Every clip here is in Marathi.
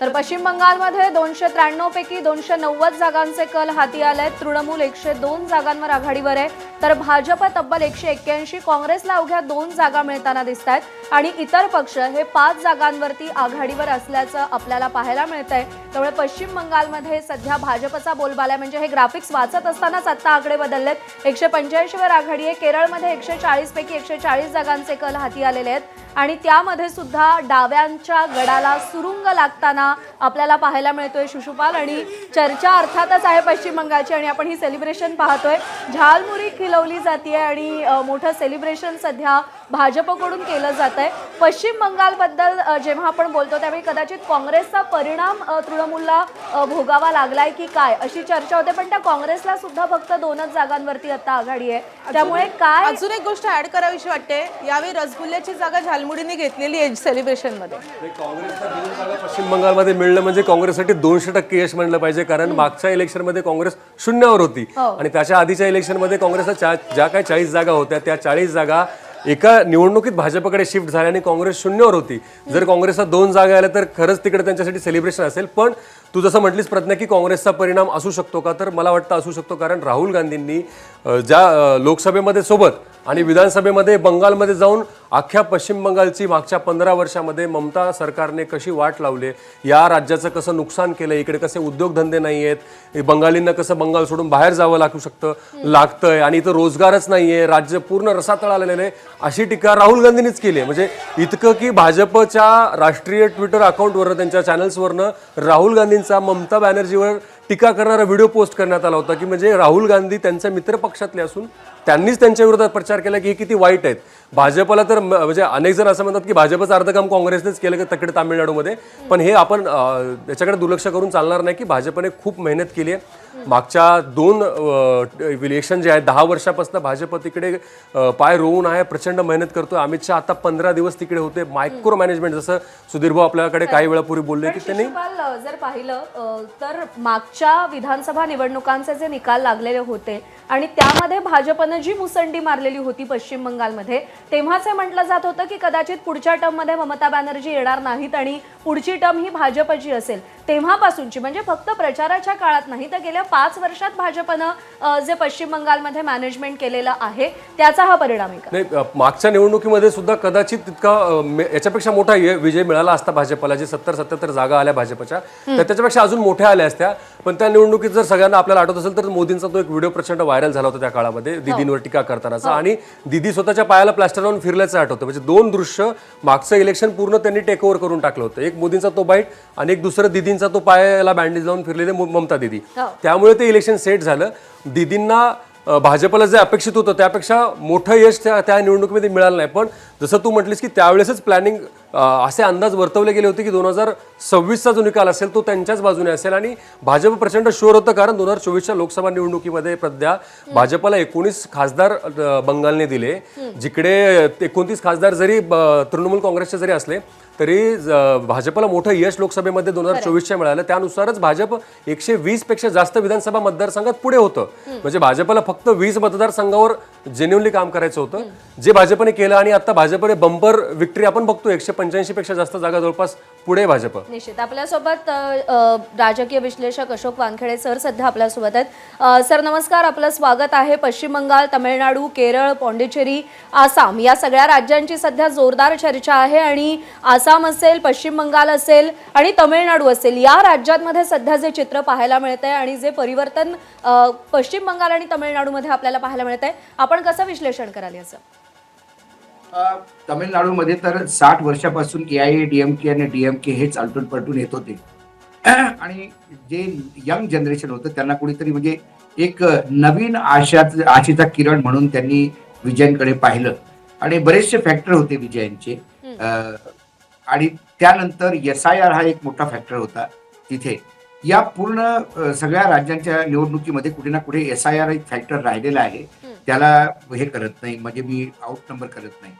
तर पश्चिम बंगालमध्ये 293 पैकी 290 जागांचे कल हाती आलेत। तृणमूल 102 जागांवर आघाडीवर आहे, तर भाजप तब्बल 181, काँग्रेसला अवघ्या 2 जागा मिळताना दिसतायत आणि इतर पक्ष हे 5 जागांवरती आघाडीवर असल्याचं आपल्याला पाहायला मिळतंय। त्यामुळे पश्चिम बंगालमध्ये सध्या भाजपचा बोलबाला म्हणजे हे ग्राफिक्स वाचत असतानाच आता आकडे बदललेत। 185 वर आघाडी आहे। केरळमध्ये 140 पैकी 140 जागांचे कल हाती आलेले आहेत आणि त्यामध्ये सुद्धा डाव्यांच्या गडाला सुरुंग लागताना आपल्याला पाहायला मिळतोय शिशुपाल। आणि चर्चा अर्थातच आहे पश्चिम बंगालची आणि आपण ही सेलिब्रेशन पाहतोय, झालमुरी खिलवली जाते आणि मोठं सेलिब्रेशन सध्या भाजपकडून केलं जातंय। पश्चिम बंगालबद्दल जेव्हा आपण बोलतो त्यावेळी कदाचित काँग्रेसचा परिणाम तृणमूलला भोगावा लागलाय की काय अशी चर्चा होते, पण त्या काँग्रेसला सुद्धा फक्त 2च जागांवरती आता आघाडी आहे। त्यामुळे काय अजून एक गोष्ट ऍड करावीशी वाटते, यावेळी रसगुल्ल्याची जागा झालमुरीने घेतलेली आहे सेलिब्रेशन मध्ये। काँग्रेसला 2 जागा पश्चिम बंगालमध्ये मिळणं म्हणजे काँग्रेससाठी 200% यश म्हणलं पाहिजे, कारण मागच्या इलेक्शनमध्ये काँग्रेस शून्यावर होती आणि त्याच्या आधीच्या इलेक्शनमध्ये काँग्रेसला ज्या काही 40 जागा होत्या त्या 40 जागा एका निवडणुकीत भाजपकडे शिफ्ट झाल्या आणि काँग्रेस शून्यावर होती। जर काँग्रेसला 2 जागा आल्या तर खरंच तिकडे त्यांच्यासाठी सेलिब्रेशन असेल, पण तू जसं म्हटलीस प्रज्ञा की काँग्रेसचा परिणाम असू शकतो का, तर मला वाटतं असू शकतो, कारण राहुल गांधींनी ज्या लोकसभेमध्ये सोबत आणि विधानसभेमध्ये बंगालमध्ये जाऊन अख्ख्या पश्चिम बंगालची मागच्या 15 वर्षामध्ये ममता सरकारने कशी वाट लावले, या राज्याचं कसं नुकसान केलं, इकडे कसे उद्योगधंदे नाही आहेत, बंगालींना कसं बंगाल सोडून बाहेर जावं लागतंय आणि इथं रोजगारच नाहीये, राज्य पूर्ण रसातळ आलेलं आहे, अशी टीका राहुल गांधींनीच केली आहे। म्हणजे इतकं की भाजपच्या राष्ट्रीय ट्विटर अकाउंटवरनं त्यांच्या चॅनल्सवरनं राहुल गांधींचा ममता बॅनर्जीवर टीका करणारा व्हिडिओ पोस्ट करण्यात आला होता की म्हणजे राहुल गांधी त्यांच्या मित्रपक्षातले असून त्यांनीच त्यांच्या विरोधात प्रचार केला की हे किती वाईट आहेत। भाजपला तर म्हणजे अनेक जण असं म्हणतात की भाजपचं अर्ध काम काँग्रेसनेच केलं की तिकडे तामिळनाडूमध्ये, पण हे आपण त्याच्याकडे दुर्लक्ष करून चालणार नाही की भाजपने खूप मेहनत केली आहे। मागच्या 2 इलेक्शन जे आहेत 10 वर्षापासून भाजप तिकडे पाय रोवून आहे, प्रचंड मेहनत करतोय। अमित शहा आता 15 दिवस तिकडे होते, मायक्रो मॅनेजमेंट जसं सुधीर भाऊ आपल्याकडे काही वेळापूर्वी बोलले की त्यांनी जर पाहिलं तर मागच्या विधानसभा निवडणुकांचे जे निकाल लागलेले होते आणि त्यामध्ये भाजपनं जी मुसंडी मारलेली होती पश्चिम बंगालमध्ये, तेव्हाच हे म्हटलं जात होतं की कदाचित पुढच्या टर्ममध्ये ममता बॅनर्जी येणार नाहीत आणि पुढची टर्म ही भाजपची असेल। तेव्हापासूनची म्हणजे फक्त प्रचाराच्या काळात नाही तर गेल्या 5 वर्षात भाजपनं जे पश्चिम बंगालमध्ये मॅनेजमेंट केलेलं आहे त्याचा हा परिणाम आहे का? नाही, मागच्या निवडणुकीमध्ये सुद्धा कदाचित तितका याच्यापेक्षा मोठा विजय मिळाला असता भाजपला, जे 70-77 जागा आल्या भाजपच्या, तर त्याच्यापेक्षा अजून मोठ्या आल्या असत्या। पण त्या निवडणुकीत जर सगळ्यांना आपल्याला आठवत असेल तर मोदींचा तो एक व्हिडिओ प्रचंड व्हायरल झाला होता त्या काळामध्ये दीदींवर टीका करतानाचा, आणि दीदी स्वतःच्या पायाला प्लास्टर लावून फिरल्याचं आठवतं। म्हणजे 2 दृश्य मागचं इलेक्शन पूर्ण त्यांनी टेक ओव्हर करून टाकलं होतं, एक मोदींचा तो बाईट आणि एक दुसरं दीदींचा तो पायाला बँडेज लावून फिरलेले ममता दीदी। त्यामुळे ते इलेक्शन सेट झालं। दीदींना भाजपला जे अपेक्षित होतं त्यापेक्षा मोठं यश त्या निवडणुकीमध्ये मिळालं नाही, पण जसं तू म्हटलीस की त्यावेळेसच प्लॅनिंग असे अंदाज वर्तवले गेले होते की 2026चा जो निकाल असेल तो त्यांच्याच बाजूने असेल आणि भाजप प्रचंड शुअर होतं, कारण 2024च्या लोकसभा निवडणुकीमध्ये प्रद्या भाजपला 19 खासदार बंगालने दिले, जिकडे 29 खासदार जरी तृणमूल काँग्रेसचे जरी असले तरी भाजपला मोठं यश लोकसभेमध्ये 2024च्या मिळालं। त्यानुसारच भाजप 120 पेक्षा जास्त विधानसभा मतदारसंघात पुढे होतं। म्हणजे भाजपला फक्त 20 मतदारसंघावर जेन्युअनली काम करायचं होतं, जे भाजपने केलं आणि आता भाजपने बंपर विक्ट्री आपण बघतो, 185 पेक्षा जास्त जागा जवळपास पुढे भाजप। निश्चित आपल्यासोबत राजकीय विश्लेषक अशोक वानखेडे सर सध्या आपल्यासोबत आहेत। सर नमस्कार, आपलं स्वागत आहे। पश्चिम बंगाल, तमिळनाडू, केरळ, पॉंडिचेरी, आसाम या सगळ्या राज्यांची सध्या जोरदार चर्चा आहे आणि आसाम असेल, पश्चिम बंगाल असेल आणि तमिळनाडू असेल, या राज्यांमध्ये सध्या जे चित्र पाहायला मिळतंय आणि जे परिवर्तन पश्चिम बंगाल आणि तमिळनाडूमध्ये आपल्याला पाहायला मिळतंय, आपण कसं विश्लेषण कराल याचं? तमिळनाडूमध्ये तर 60 वर्षापासून AIADMK आणि DMK हेच आलटून पलटून येत होते आणि जे यंग जनरेशन होतं त्यांना कुणीतरी म्हणजे एक नवीन आशेचा किरण म्हणून त्यांनी विजयांकडे पाहिलं आणि बरेचसे फॅक्टर होते विजयांचे। आणि त्यानंतर SIR हा एक मोठा फॅक्टर होता तिथे। या पूर्ण सगळ्या राज्यांच्या निवडणुकीमध्ये कुठे ना कुठे SIR एक फॅक्टर राहिलेला आहे, त्याला हे करत नाही, म्हणजे मी आउट नंबर करत नाही।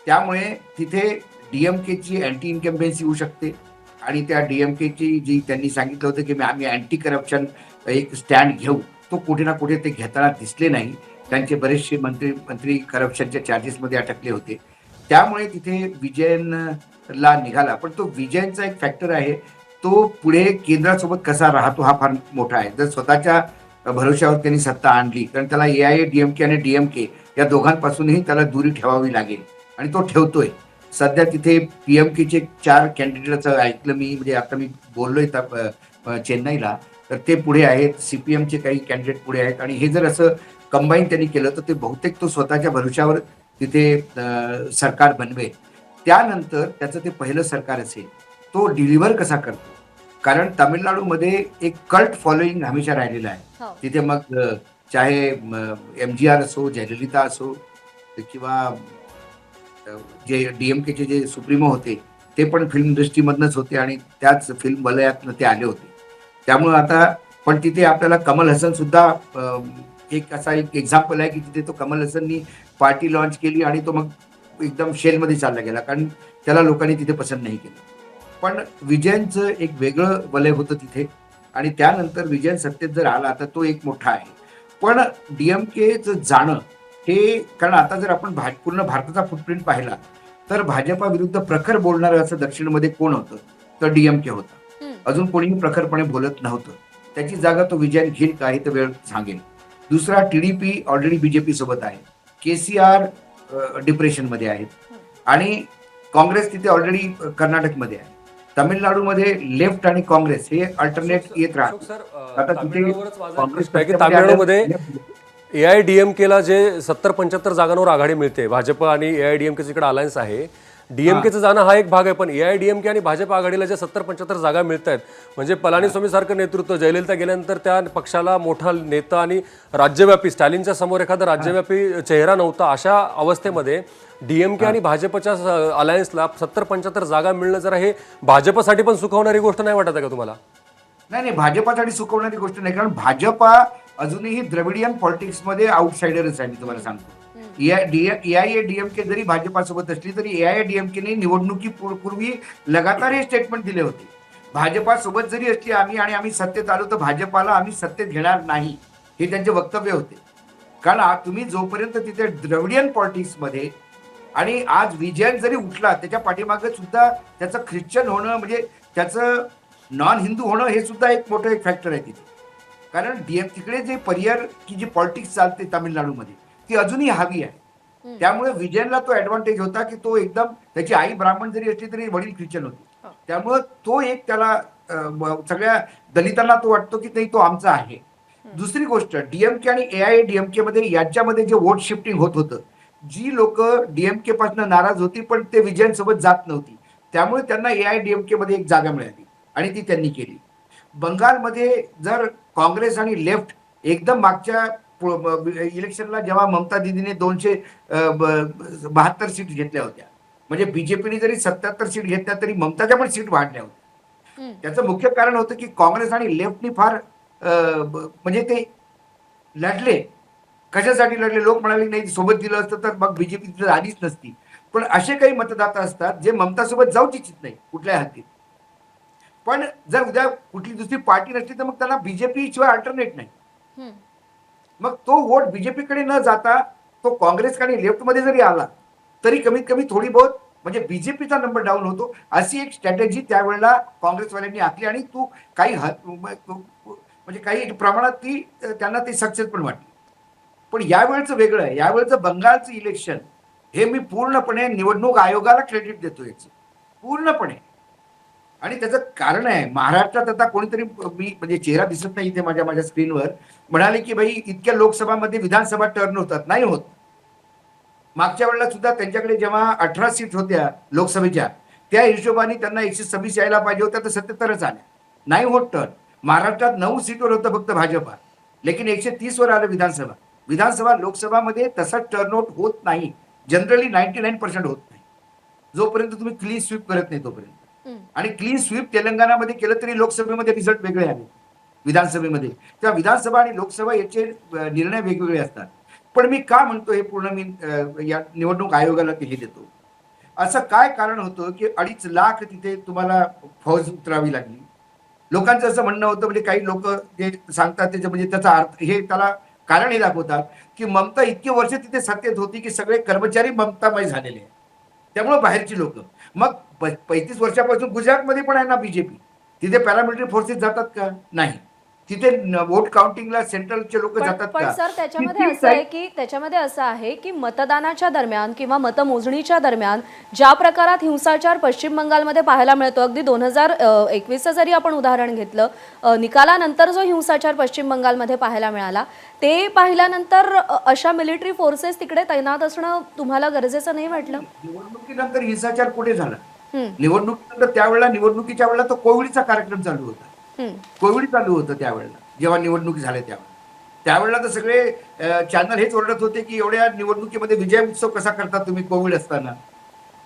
त्यामुळे तिथे DMKची अँटी इन्कम्बन्सी येऊ शकते आणि त्या DMKची जी त्यांनी सांगितलं होतं की आम्ही अँटी करप्शन एक स्टँड घेऊ, तो कुठे ना कुठे ते घेताना दिसले नाही। त्यांचे बरेचसे मंत्री करप्शनच्या चार्जेसमध्ये अटकले होते, त्यामुळे तिथे विजयनला निघाला। पण तो विजयनचा एक फॅक्टर आहे तो पुढे केंद्रासोबत कसा राहतो हा फार मोठा आहे. जर स्वतःच्या भरोश्यावर त्यांनी सत्ता आणली कारण त्याला AIADMK आणि DMK या दोघांपासूनही त्याला दुरी ठेवावी लागेल आणि तो ठेवतोय. सध्या तिथे PMKचे 4 कॅन्डिडेटचं ऐकलं मी, म्हणजे आता मी बोललोय चेन्नईला, तर ते पुढे आहेत. CPMचे काही कॅन्डिडेट पुढे आहेत आणि हे जर असं कंबाईन त्यांनी केलं तर ते बहुतेक तो स्वतःच्या भरोश्यावर तिथे सरकार बनवेल. त्यानंतर त्याचं ते पहिलं सरकार असेल. तो डिलिव्हर कसा करतो, कारण तामिळनाडूमध्ये एक कल्ट फॉलोईंग हमेशा राहिलेला आहे. हो. तिथे मग चाहे MGR असो, जयललिता असो किंवा जे DMKचे जे सुप्रीमो होते ते पण फिल्म इंडस्ट्रीमधनंच होते आणि त्याच फिल्म वलयातनं ते आले होते. त्यामुळे आता पण तिथे आपल्याला कमल हसन सुद्धा एक असा एक एक्झाम्पल आहे की तिथे तो कमल हसननी पार्टी लॉन्च केली आणि तो मग एकदम शेलमध्ये चालला गेला कारण त्याला लोकांनी तिथे पसंत नाही केलं. पण विजयनचं एक वेगळं वलय होतं तिथे आणि त्यानंतर विजयन सत्तेत जर आला तर तो एक मोठा आहे. पण DMKचं जाणं हे, कारण आता जर आपण पूर्ण भारताचा फुटप्रिंट पाहिला तर भाजपा विरुद्ध प्रखर बोलणारं असं दक्षिणमध्ये कोण होतं तर DMK होता. अजून कोणीही प्रखरपणे बोलत नव्हतं. त्याची जागा तो विजयन घेईल का हे तर वेळ सांगेल. दुसरा TDP ऑलरेडी BJP सोबत आहे. KCR डिप्रेशनमध्ये आहेत आणि काँग्रेस तिथे ऑलरेडी कर्नाटकमध्ये आहे. तामिळनाडूमध्ये लेफ्ट आणि काँग्रेस हे अल्टरनेट येत राहतात. आता तिथे काँग्रेस तामिळनाडूमध्ये AIADMKला जे 70-75 जागांवर आघाडी मिळते, भाजप आणि AIADMKच्या इकडे अलायन्स आहे. DMKचं जाणं हा एक भाग आहे, पण AIADMK आणि भाजप आघाडीला ज्या 70-75 जागा मिळत आहेत, म्हणजे पलानीस्वामी सारखं नेतृत्व, जयललिता गेल्यानंतर त्या पक्षाला मोठा नेता आणि राज्यव्यापी, स्टॅलिनच्या समोर एखादा राज्यव्यापी चेहरा नव्हता. अशा अवस्थेमध्ये DMK आणि भाजपच्या अलायन्सला 70-75 जागा मिळणं जरा हे भाजपसाठी पण सुखावणारी गोष्ट नाही वाटत का तुम्हाला? नाही, भाजपासाठी सुकवणारी गोष्ट नाही, कारण भाजपा अजूनही द्रविडियन पॉलिटिक्समध्ये आउटसाइडरच आहे. मी तुम्हाला सांगतो, AIADMK जरी भाजपासोबत असली तरी AIADMKने निवडणुकीपूर्वी लगातार हे स्टेटमेंट दिले होते. भाजपासोबत जरी असली आम्ही सत्तेत आलो तर भाजपाला आम्ही सत्तेत घेणार नाही, हे त्यांचे वक्तव्य होते. कारण तुम्ही जोपर्यंत तिथे द्रविडियन पॉलिटिक्समध्ये, आणि आज विजयन जरी उठला त्याच्या पाठीमागे सुद्धा त्याचं ख्रिश्चन होणं, म्हणजे त्याचं नॉन हिंदू होणं हे सुद्धा एक मोठं एक फॅक्टर आहे तिथे. कारण तिकडे जे परियर की जी पॉलिटिक्स चालते तामिळनाडूमध्ये ती अजूनही हवी आहे. त्यामुळे विजयनला तो ऍडव्हान्टेज होता की तो एकदम, त्याची आई ब्राह्मण जरी असली तरी वडील ख्रिश्चन होते. त्यामुळे तो एक त्याला सगळ्या दलितांना तो वाटतो की नाही तो आमचा आहे. दुसरी गोष्ट, DMK आणि AIADMK मध्ये यांच्यामध्ये जे वोट शिफ्टिंग होत होतं, जी लोक DMK पासून नाराज होती पण ते विजयन सोबत जात नव्हती, त्यामुळे त्यांना AIADMK मध्ये एक जागा मिळाली आणि ती त्यांनी केली. बंगालमध्ये जर काँग्रेस आणि लेफ्ट एकदम मागच्या इलेक्शनला जेव्हा ममता दीदीने 272 सीट घेतल्या होत्या, म्हणजे BJPने जरी 77 सीट घेतल्या तरी ममताच्या पण सीट वाढल्या होत्या. त्याचं मुख्य कारण होतं की काँग्रेस आणि लेफ्टनी फार म्हणजे ते लढले. कशासाठी लढले? लोक म्हणाले नाही सोबत दिलं असतं तर मग BJP तिथे आलीच नसती. पण असे काही मतदाता असतात जे ममता सोबत जाऊच इच्छित नाही कुठल्या हातीत. पण जर उद्या कुठली दुसरी पार्टी नसली तर मग त्यांना BJP शिवाय अल्टरनेट नाही. मग तो वोट BJPकडे न जाता तो काँग्रेस आणि लेफ्टमध्ये जरी आला तरी कमीत कमी थोडी बहुत म्हणजे BJPचा नंबर डाऊन होतो. अशी एक स्ट्रॅटेजी त्यावेळेला काँग्रेसवाल्यांनी आखली आणि तू काही म्हणजे काही प्रमाणात ती त्यांना ती सक्सेस पण वाटली. पण यावेळचं वेगळं आहे. यावेळचं बंगालचं इलेक्शन हे मी पूर्णपणे निवडणूक आयोगाला क्रेडिट देतो याचं, पूर्णपणे. आणि त्याचं कारण आहे, महाराष्ट्रात आता कोणीतरी, मी म्हणजे चेहरा दिसत नाही इथे माझ्या स्क्रीनवर, म्हणाले की भाई इतक्या लोकसभामध्ये विधानसभा टर्न होतात. नाही होत. मागच्या वेळेला सुद्धा त्यांच्याकडे जेव्हा 18 सीट होत्या लोकसभेच्या, त्या हिशोबाने त्यांना 126 यायला पाहिजे होत्या तर 77च आल्या. नाही होत टर्न. महाराष्ट्रात 9 सीटवर होतं फक्त भाजपा, लेकिन 130 वर आलं विधानसभा. लोकसभामध्ये तसा टर्नआउट होत नाही. जनरली 99% होत नाही जोपर्यंत तुम्ही क्लीन स्वीप करत नाही तोपर्यंत. आणि क्लीन स्वीप तेलंगणामध्ये केलं तरी लोकसभेमध्ये रिझल्ट वेगळे आले विधानसभेमध्ये. तेव्हा विधानसभा आणि लोकसभा याचे निर्णय वेगवेगळे असतात. पण मी का म्हणतो हे पूर्ण मी या निवडणूक आयोगाला हे देतो. असं काय कारण होतं की 2.5 लाख तिथे तुम्हाला फौज उतरावी लागली. लोकांचं असं म्हणणं होतं, म्हणजे काही लोक जे सांगतात त्याच्या म्हणजे त्याचा अर्थ हे त्याला कारण हे दाखवतात की ममता इतकी वर्ष तिथे सत्तेत होती की सगळे कर्मचारी ममतामय झालेले आहेत. त्यामुळे बाहेरची लोक, मग 35 वर्षापासून गुजरातमध्ये पण आहे ना BJP, तिथे पॅरामिलिटरी फोर्सेस जातात का? नाही. तिथे वोट काउंटिंगला सेंट्रलचे लोक जातात पण का? सर त्याच्यामध्ये असं आहे की मतदानाच्या दरम्यान किंवा मतमोजणीच्या दरम्यान ज्या प्रकारात हिंसाचार पश्चिम बंगालमध्ये पाहायला मिळतो, अगदी 2021 जरी आपण उदाहरण घेतलं, निकालानंतर जो हिंसाचार पश्चिम बंगालमध्ये पाहायला मिळाला, ते पाहिल्यानंतर अशा मिलिटरी फोर्सेस तिकडे तैनात असणं तुम्हाला गरजेचं नाही वाटलं? निवडणुकीनंतर हिंसाचार कुठे झाला? निवडणुकीनंतर त्यावेळेला निवडणुकीच्या वेळेला तो कोविडचा कार्यक्रम चालू होता. कोविड चालू होतं त्यावेळेला, जेव्हा निवडणुकी झाल्या त्यावेळेला तर सगळे चॅनल हेच ओरडत होते की एवढ्या निवडणुकीमध्ये विजय उत्सव कसा करता तुम्ही कोविड असताना.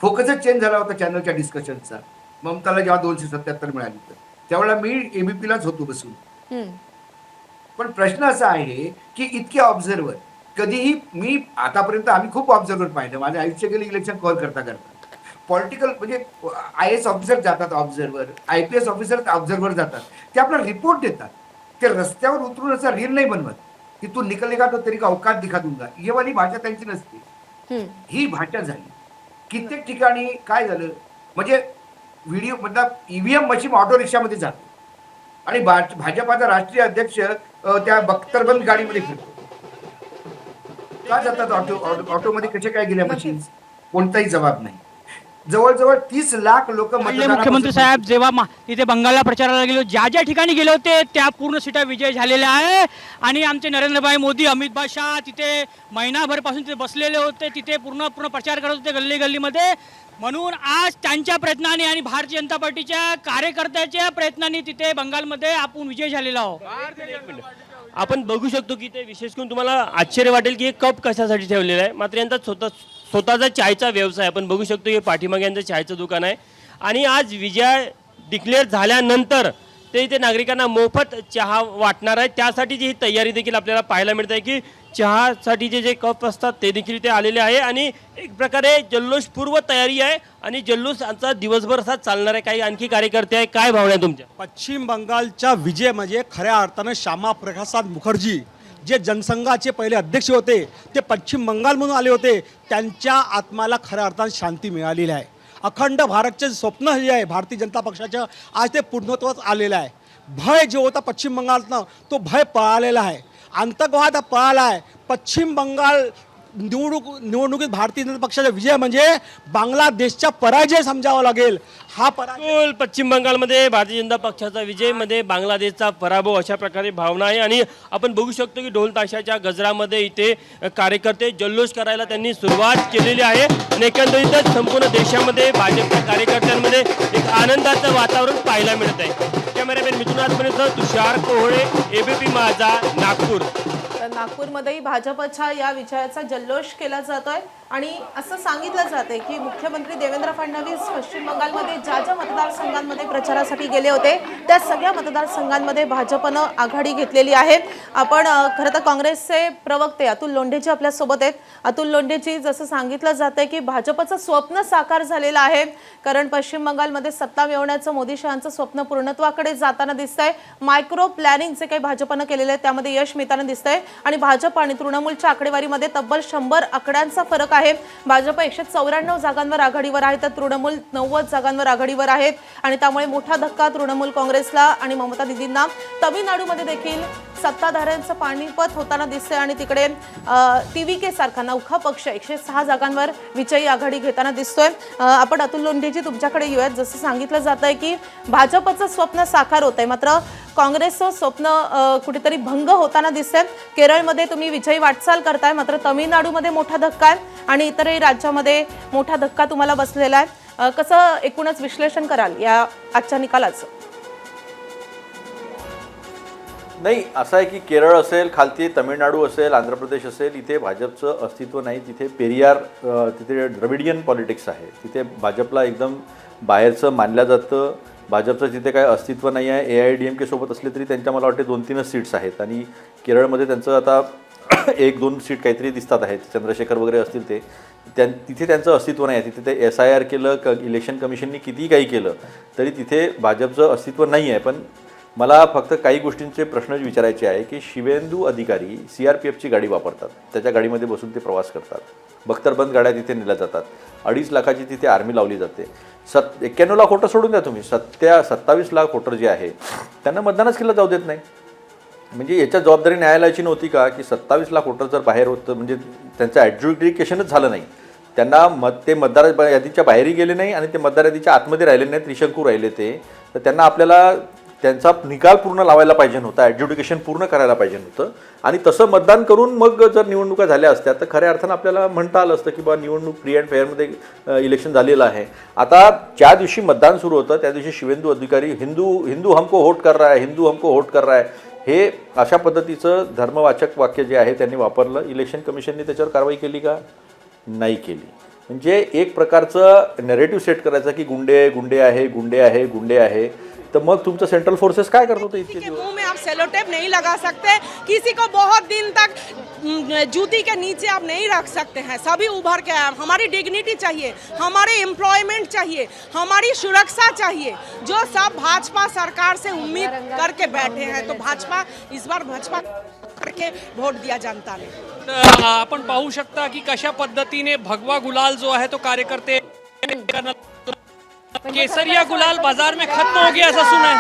फोकसच चेंज झाला होता चॅनलच्या डिस्कशनचा. ममताला जेव्हा 277 मिळाली तर त्यावेळेला मी एबीपीलाच होतो बसून. पण प्रश्न असा आहे की इतके ऑब्झर्वर कधीही, मी आतापर्यंत आम्ही खूप ऑब्झर्वर पाहिलं, माझं आयुष्य गेलं इलेक्शन कव्हर करता करता. पॉलिटिकल म्हणजे IAS ऑफिसर जातात ऑब्झर्वर, IPS ऑफिसर ऑब्झर्वर जातात, ते आपला रिपोर्ट देतात. ते रस्त्यावर उतरून असा रील नाही बनवत की तू निकलेगा तो तरी का औकात दिखा दूंगा, ही वाली भाषा त्यांची नसते. ही भाषा झाली. कित्येक ठिकाणी काय झालं म्हणजे व्हिडिओ मतलब EVM मशीन ऑटो रिक्षामध्ये जातो आणि भाजपाचा राष्ट्रीय अध्यक्ष त्या बख्तरबंद गाडीमध्ये फिरतो. का जातात ऑटोमध्ये? कसे काय गेल्या मशीन? कोणताही जबाब नाही. जवळजवळ 30 लाख लोक मुख्यमंत्री साहेब जेव्हा तिथे बंगालला प्रचाराला गेलो, ज्या ज्या ठिकाणी गेले होते त्या पूर्ण सीटा विजय झालेल्या आहे. आणि आमचे नरेंद्रभाई मोदी, अमित शाह तिथे महिनाभरपासून तिथे बसलेले होते, तिथे पूर्ण प्रचार करत होते गल्ली गल्लीमध्ये. म्हणून आज त्यांच्या प्रयत्नाने आणि भारतीय जनता पार्टीच्या कार्यकर्त्याच्या प्रयत्नाने तिथे बंगालमध्ये आपण विजय झालेला आहोत. आपण बघू शकतो की ते विशेष करून तुम्हाला आश्चर्य वाटेल की हे कप कशासाठी ठेवलेला आहे. मात्र यांचा स्वतःचा चायचा व्यवसाय आपण बघू शकतो. हे पाठीमागे यांचं चायचं दुकान आहे आणि आज विजय डिक्लेअर झाल्यानंतर ते इथे नागरिकांना मोफत चहा वाटणार आहे. त्यासाठीची ही तयारी देखील आपल्याला पाहायला मिळते की चहासाठीचे जे कप असतात ते देखील इथे आलेले आहे आणि एक प्रकारे जल्लोषपूर्व तयारी आहे आणि जल्लोष आमचा दिवसभर असा चालणार आहे. काही आणखी कार्यकर्ते आहे, काय भावना आहे तुमच्या? पश्चिम बंगालचा विजय म्हणजे खऱ्या अर्थानं श्यामाप्रसाद मुखर्जी जे जनसंघाचे पहिले अध्यक्ष होते, ते पश्चिम बंगालमधून आले होते, त्यांच्या आत्म्याला खऱ्या अर्थानं शांती मिळालेली आहे. अखंड भारतचे स्वप्न जे आहे भारतीय जनता पक्षाचं, आज ते पूर्णत्वात आलेलं आहे. भय जो होता पश्चिम बंगालनं तो भय पळालेला आहे. आतंकवाद पळाला आहे. पश्चिम बंगाल निवडणुकीत भारतीय जनता पक्षाचा विजय म्हणजे बांगलादेशचा पराजय समजावा लागेल. हा पराजय पश्चिम बंगालमध्ये भारतीय जनता पक्षाचा विजयमध्ये बांगलादेशचा पराभव, अशा प्रकारे भावना आहे. आणि आपण बघू शकतो की ढोल ताशाच्या गजरामध्ये इथे कार्यकर्ते जल्लोष करायला त्यांनी सुरुवात केलेली आहे आणि एकंदरीतच संपूर्ण देशामध्ये भाजपच्या कार्यकर्त्यांमध्ये एक आनंदाचं वातावरण पाहायला मिळत आहे. कॅमेरामॅन मिथुन आत्मनेसह तुषार कोहळे, ABP माझा, नागपूर. नागपूरमध्येही भाजपच्या या विजयाचा जल्लोष केला जातोय आणि असं सांगितलं जाते की मुख्यमंत्री देवेंद्र फडणवीस पश्चिम बंगालमध्ये ज्या ज्या मतदारसंघांमध्ये प्रचारासाठी गेले होते त्या सगळ्या मतदारसंघांमध्ये भाजपनं आघाडी घेतलेली आहे. आपण खरं तर काँग्रेसचे प्रवक्ते अतुल लोंढेजी आपल्यासोबत आहेत. अतुल लोंढेजी, जसं सांगितलं जातंय की भाजपचं स्वप्न साकार झालेलं आहे, कारण पश्चिम बंगालमध्ये सत्ता मिळवण्याचं मोदी शहांचं स्वप्न पूर्णत्वाकडे जाताना दिसतंय. मायक्रो प्लॅनिंग जे काही भाजपनं केलेलं आहे त्यामध्ये यश मिळताना दिसतंय आणि भाजप आणि तृणमूलच्या आकडेवारीमध्ये तब्बल 100 आकड्यांचा फरक आहे. भाजप 194 जागांवर आघाडीवर आहे तर तृणमूल 90 जागांवर आघाडीवर आहेत आणि त्यामुळे मोठा धक्का तृणमूल काँग्रेसला आणि ममता दीदींना. तामिळनाडूमध्ये देखील सत्ताधाऱ्यांचं पाणीपत होताना दिसतंय आणि तिकडे TVK सारखा नौखा पक्ष 106 जागांवर विजयी आघाडी घेताना दिसतोय. आपण अतुल लोंढेजी तुमच्याकडे येऊयात. जसं सांगितलं जात आहे की भाजपचं स्वप्न साकार होत आहे, मात्र काँग्रेसचं स्वप्न कुठेतरी भंग होताना दिसतंय. केरळमध्ये तुम्ही विजयी वाटचाल करताय, मात्र तामिळनाडूमध्ये मोठा धक्का आहे आणि इतरही राज्यामध्ये मोठा धक्का तुम्हाला बसलेला आहे. कसं एकूणच विश्लेषण कराल या आजच्या निकालाचं? नाही, असं आहे की केरळ असेल, खालती तमिळनाडू असेल, आंध्र प्रदेश असेल, इथे भाजपचं अस्तित्व नाही. तिथे पेरियार, तिथे द्रविडियन पॉलिटिक्स आहे. तिथे भाजपला एकदम बाहेरचं मानलं जातं. भाजपचं तिथे काय अस्तित्व नाही आहे. AIADMK सोबत असले तरी त्यांच्या मला वाटते 2-3 सीट्स आहेत आणि केरळमध्ये त्यांचं आता 1-2 सीट काहीतरी दिसतात आहेत. चंद्रशेखर वगैरे असतील ते तिथे त्यांचं अस्तित्व नाही आहे. तिथे ते SIR केलं, इलेक्शन कमिशननी कितीही काही केलं तरी तिथे भाजपचं अस्तित्व नाही आहे. पण मला फक्त काही गोष्टींचे प्रश्न विचारायचे आहे की शिवेंदू अधिकारी CRPFची गाडी वापरतात, त्याच्या गाडीमध्ये बसून ते प्रवास करतात, बख्तरबंद गाड्या तिथे नेल्या जातात, 2.5 लाखाची तिथे आर्मी लावली जाते, 91 लाख वोटर सोडून द्या तुम्ही, 27 लाख वोटर जे आहे त्यांना मतदानच केलं जाऊ देत नाही. म्हणजे याच्या जबाबदारी न्यायालयाची नव्हती का की 27 लाख वोटर जर बाहेर होतं म्हणजे त्यांचं ॲडज्युडिकेशनच झालं नाही, त्यांना ते मतदार यादीच्या बाहेरही गेले नाही आणि ते मतदार यादीच्या आतमध्ये राहिले नाही, त्रिशंकू राहिले ते, तर त्यांना आपल्याला त्यांचा निकाल पूर्ण लावायला पाहिजे नव्हता, ॲडज्युडिकेशन पूर्ण करायला पाहिजे नव्हतं आणि तसं मतदान करून मग जर निवडणुका झाल्या असत्या तर खऱ्या अर्थानं आपल्याला म्हणता आलं असतं की बा निवडणूक फ्री अँड फेअरमध्ये इलेक्शन झालेलं आहे. आता ज्या दिवशी मतदान सुरू होतं त्या दिवशी शिवेंदू अधिकारी हिंदू हमको वोट कर रहा है, हिंदू हमको वोट कर रहा है, हे अशा पद्धतीचं धर्मवाचक वाक्य जे आहे त्यांनी वापरलं. इलेक्शन कमिशनने त्याच्यावर कारवाई केली का? नाही केली. म्हणजे एक प्रकारचं नॅरेटिव्ह सेट करायचं की गुंडे गुंडे आहे, गुंडे आहे, गुंडे आहे. तर मग तुमचं सेंट्रल फोर्सेस काय करत होते इतके के दिवस? मुंह में आप सेलोटेप नहीं लगा सकते, किसी को बहुत दिन तक जूती के नीचे आप नहीं रख सकते हैं. सभी उभर के आए. हमारी डिग्निटी चाहिए, हमारे एम्प्लॉयमेंट चाहिए, हमारी सुरक्षा चाहिए, जो सब भाजपा सरकार से उम्मीद करके बैठे हैं. तो भाजपा इस बार भाजपा करके वोट दिया जनता ने. तर आपण पाहू शकता की कशा पद्धतीने भगवा गुलाल जो आहे तो कार्यकर्ते केसरिया गुलाल बाजार में खत्म हो गया ऐसा सुना है.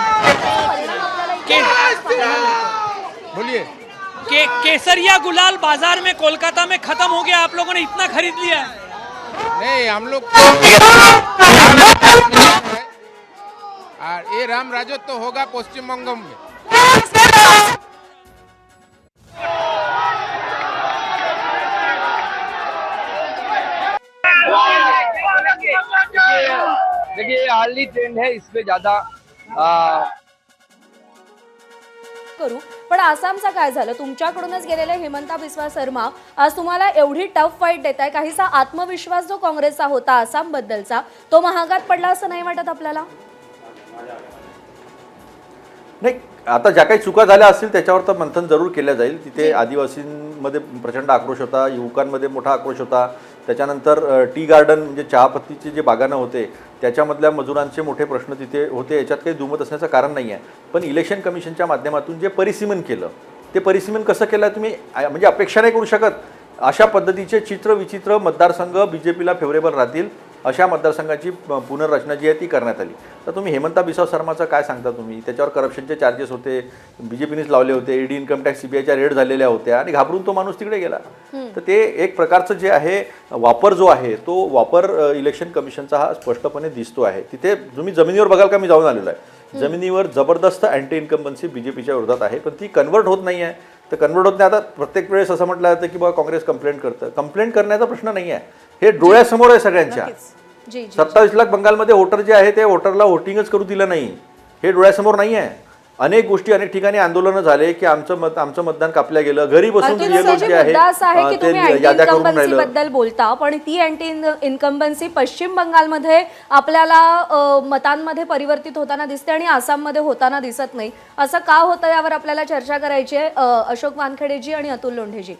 बोलिए. केसरिया गुलाल बाजार में कोलकाता में खत्म हो गया, आप लोगों ने इतना खरीद लिया. नहीं, हम लोग और ये राम राजत्व होगा पश्चिम बंगाल में. देखिए हार्ली ट्रेंड है, इसमें ज्यादा करू. पण आसामचा काय झालं? तुमच्याकडूनच गेलेले हेमंता बिस्वा शर्मा आज तुम्हाला एवढी टफ फाईट देत आहे. काहीसा आत्मविश्वास जो काँग्रेसचा होता आसाम बद्दलचा तो महागात पडला असं नाही वाटत आपल्याला? नाही, आता ज्या काही चुका झाल्या असतील त्याच्यावर तर मंथन जरूर केलं जाईल. तिथे आदिवासींमध्ये प्रचंड आक्रोश होता, युवकांमध्ये मोठा आक्रोश होता. त्याच्यानंतर टी गार्डन म्हणजे चहापत्तीचे जे बागानं होते त्याच्यामधल्या मजुरांचे मोठे प्रश्न तिथे होते. याच्यात काही दुमत असण्याचं कारण नाही आहे. पण इलेक्शन कमिशनच्या माध्यमातून जे परिसीमन केलं ते परिसीमन कसं केलं तुम्ही म्हणजे अपेक्षा नाही करू शकत. अशा पद्धतीचे चित्र विचित्र मतदारसंघ BJPला फेवरेबल राहतील अशा मतदारसंघाची पुनर्रचना जी आहे ती करण्यात आली. तर तुम्ही हेमंता बिस्वा शर्माचं काय सांगता? तुम्ही त्याच्यावर करप्शनचे चार्जेस होते, BJPनेच लावले होते, ED इन्कम टॅक्स CBIच्या रेड झालेल्या होत्या आणि घाबरून तो माणूस तिकडे गेला. तर ते एक प्रकारचं जे आहे वापर जो आहे तो वापर इलेक्शन कमिशनचा हा स्पष्टपणे दिसतो आहे. तिथे तुम्ही जमिनीवर बघाल का, मी जाऊन आलेलो आहे, जमिनीवर जबरदस्त अँटी इन्कम्बन्सी BJPच्या विरोधात आहे, पण ती कन्वर्ट होत नाही आहे. तर कन्वर्ट होत नाही. आता प्रत्येक वेळेस असं म्हटलं जातं की बाबा काँग्रेस कंप्लेंट करतं. कंप्लेंट करण्याचा प्रश्न नाही आहे, हे डोळ्यासमोर आहे सगळ्यांच्या. जी 27 लाख बंगालमध्ये वोटर जे आहे ते वोटरला वोटिंगच करू दिलं नाही, हे डोळ्यासमोर नाही आहे. अनेक गोष्टी अनेक ठिकाणी आंदोलनं झाले की आमचं मतदान कापल्या गेलं, घरी बसून जे लोक जे मुद्दा असा आहे की तुम्ही आहे ते अँटी याद्या करून इन्कम्बन्सी राहिलं. बद्दल बोलता, पण ती अँटी इन्कम्बन्सी पश्चिम बंगालमध्ये आपल्याला मतांमध्ये परिवर्तित होताना दिसते आणि आसाममध्ये होताना दिसत नाही. असं का होतं यावर आपल्याला चर्चा करायची आहे. अशोक वानखेडेजी आणि अतुल लोंढेजी,